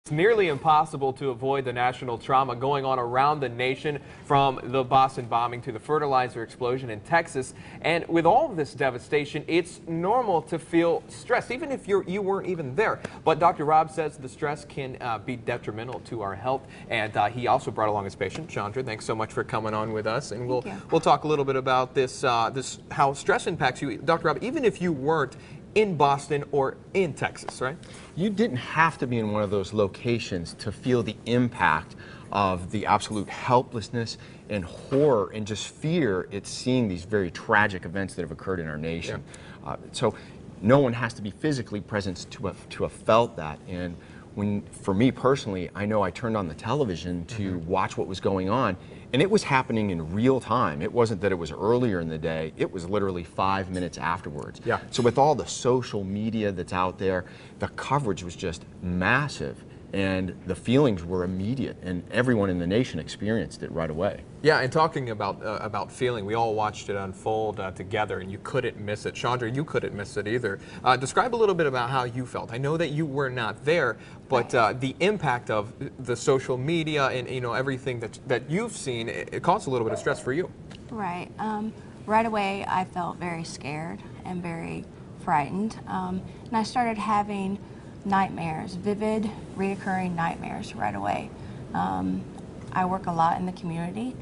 It's nearly impossible to avoid the national trauma going on around the nation, from the Boston bombing to the fertilizer explosion in Texas. And with all of this devastation, it's normal to feel stressed, even if you weren't even there. But Dr. Rob says the stress can be detrimental to our health. And he also brought along his patient, Chandra. Thanks so much for coming on with us. And we'll talk a little bit about this, how stress impacts you. Dr. Rob, even if you weren't in Boston or in Texas, right? You didn't have to be in one of those locations to feel the impact of the absolute helplessness and horror and just fear at seeing these very tragic events that have occurred in our nation. Yeah. So no one has to be physically present to have felt that. And for me personally, I know I turned on the television to watch what was going on, and it was happening in real time. It wasn't that it was earlier in the day, it was literally 5 minutes afterwards. Yeah. So with all the social media that's out there, the coverage was just massive, and the feelings were immediate, and everyone in the nation experienced it right away. Yeah, and talking about feeling, we all watched it unfold together, and you couldn't miss it. Chandra, you couldn't miss it either. Describe a little bit about how you felt. I know that you were not there, but the impact of the social media and everything that you've seen, it caused a little bit of stress for you. Right. Right away, I felt very scared and very frightened, and I started having nightmares, vivid, reoccurring nightmares right away. I work a lot in the community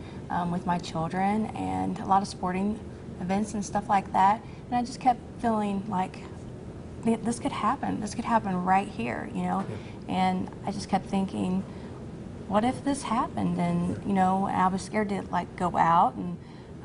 with my children and a lot of sporting events and stuff like that, and I just kept feeling like this could happen. This could happen right here, and I just kept thinking, what if this happened? And I was scared to go out and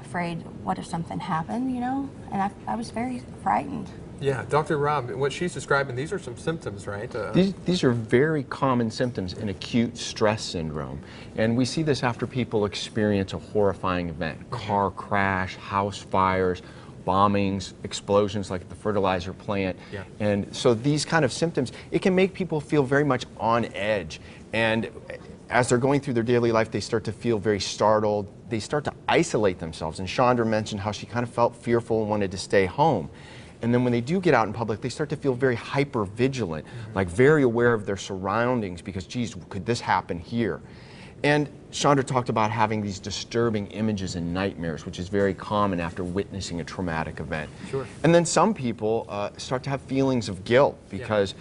afraid, what if something happened, and I was very frightened. Yeah, Dr. Rob, what she's describing, these are some symptoms, right? These are very common symptoms in acute stress syndrome. And we see this after people experience a horrifying event, car crash, house fires, bombings, explosions like the fertilizer plant. Yeah. And so these kind of symptoms, it can make people feel very much on edge. And as they're going through their daily life, they start to feel very startled. They start to isolate themselves. And Chandra mentioned how she kind of felt fearful and wanted to stay home. And then when they do get out in public, they start to feel very hyper vigilant, like very aware of their surroundings because, geez, could this happen here? And Chandra talked about having these disturbing images and nightmares, which is very common after witnessing a traumatic event. Sure. And then some people start to have feelings of guilt because,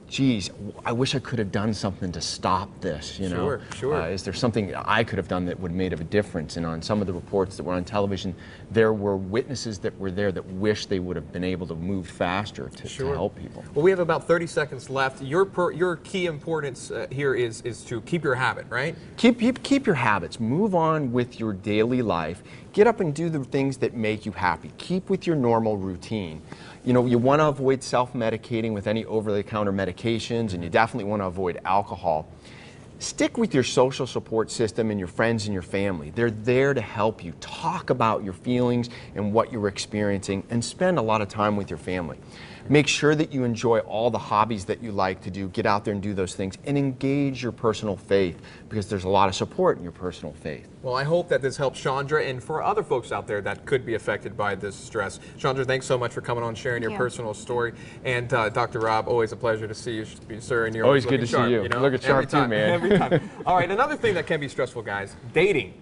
geez, I wish I could have done something to stop this, Sure, sure. Is there something I could have done that would have made a difference? And on some of the reports that were on television, there were witnesses that were there that wish they would have been able to move faster to help people. Well, we have about 30 seconds left. Your key importance here is to keep your habit, right? Keep your habits. Move on with your daily life. Get up and do the things that make you happy. Keep with your normal routine. You want to avoid self-medicating with any over-the-counter medications, and you definitely want to avoid alcohol. Stick with your social support system and your friends and your family. They're there to help you. Talk about your feelings and what you're experiencing, and spend a lot of time with your family. Make sure that you enjoy all the hobbies that you like to do. Get out there and do those things, and engage your personal faith, because there's a lot of support in your personal faith. Well, I hope that this helps Chandra and for other folks out there that could be affected by this stress. Chandra, thanks so much for coming on, sharing your personal story. And Dr. Rob, always a pleasure to see you, sir. And you're always good to see you. Look at sharp too, man. Every time. All right, another thing that can be stressful, guys, dating.